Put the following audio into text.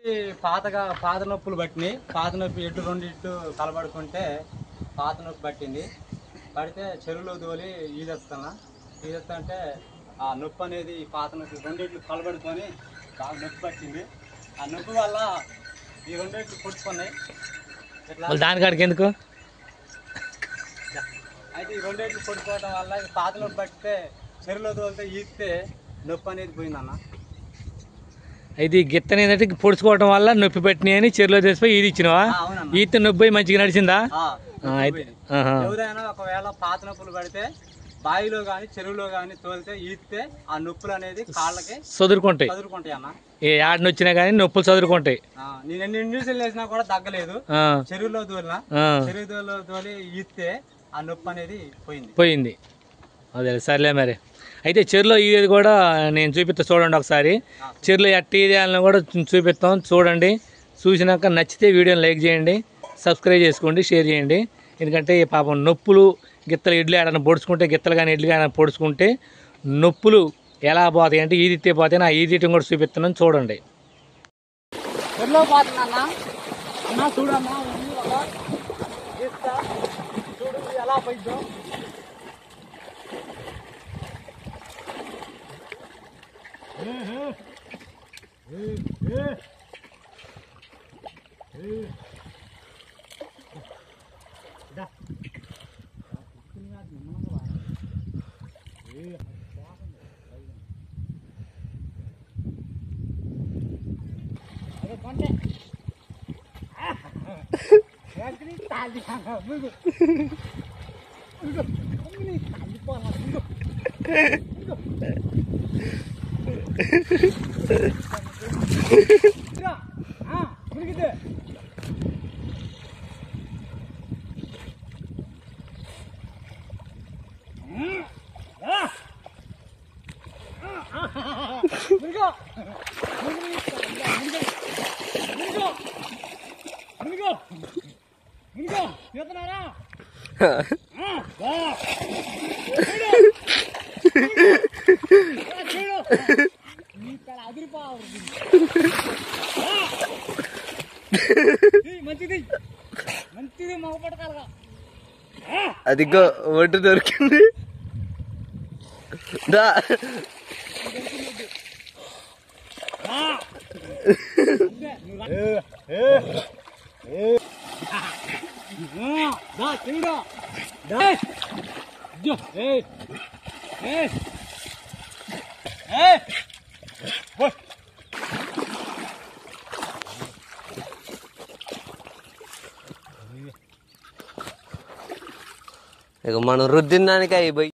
పాత నొప్పులు పట్టినాయి. పాత నొప్పి ఎడ్డు రెండిట్టు కలబడుకుంటే పాత నొప్పి పట్టింది. పడితే చెరువులో తోలి ఈదెత్తా అంటే ఆ నొప్పి అనేది పాత నొప్పి రెండిట్లు కలబడుకొని బాగా నొప్పి పట్టింది. ఆ నొప్పి వల్ల ఈ రెండిట్లు పుట్టుకున్నాయి. దానికాడికి ఎందుకు అయితే ఈ రెండిట్లు పుట్టుకోవడం వల్ల పాత నొప్పి పట్టితే చెరువులో తోలితే ఈస్తే నొప్పి అనేది పోయిందన్న. ఇది గిత్తని ఏంటంటే పొడుచుకోవడం వల్ల నొప్పి పెట్టినాయి అని చెరువులో తెచ్చిపోయి ఈది ఇచ్చినవా? ఈత నొప్పి మంచిగా నడిచిందా? ఎవరైనా ఒకవేళ పాత నొప్పులు పడితే బావిలో గాని చెరువులో గాని తోలితే ఈస్తే ఆ నొప్పులు అనేది కాళ్ళకి చదురుకుంటాయి అన్న. ఏ ఆడిని వచ్చినా గానీ నొప్పులు చదురుకుంటాయి. నేను ఎన్ని ఇంజక్షన్లు వేసినా కూడా తగ్గలేదు. చెరువులో తోలి ఈస్తే ఆ నొప్పి అనేది పోయింది. అదే సర్లే మరి. అయితే చెరువులో ఈదేది కూడా నేను చూపిస్తా, చూడండి ఒకసారి. చెరువులో ఎట్టి ఈదేయాలని కూడా చూపిస్తాం, చూడండి. చూసినాక నచ్చితే వీడియోని లైక్ చేయండి, సబ్స్క్రైబ్ చేసుకోండి, షేర్ చేయండి. ఎందుకంటే పాపం నొప్పులు గిత్తలు ఇడ్లు ఏడన్నా పొడుచుకుంటే, గిత్తలు కానీ ఇడ్లు కానీ పొడుచుకుంటే నొప్పులు ఎలా పోతాయి అంటే ఈదితే పోతాయి. ఆ ఈదియటం కూడా చూపిస్తున్నాను, చూడండి. ఎలా పోయిద్దో అదిగో ఒడ్డు దొరికింది. దా ఇక మనం రుద్దిన దానికి అయిపోయి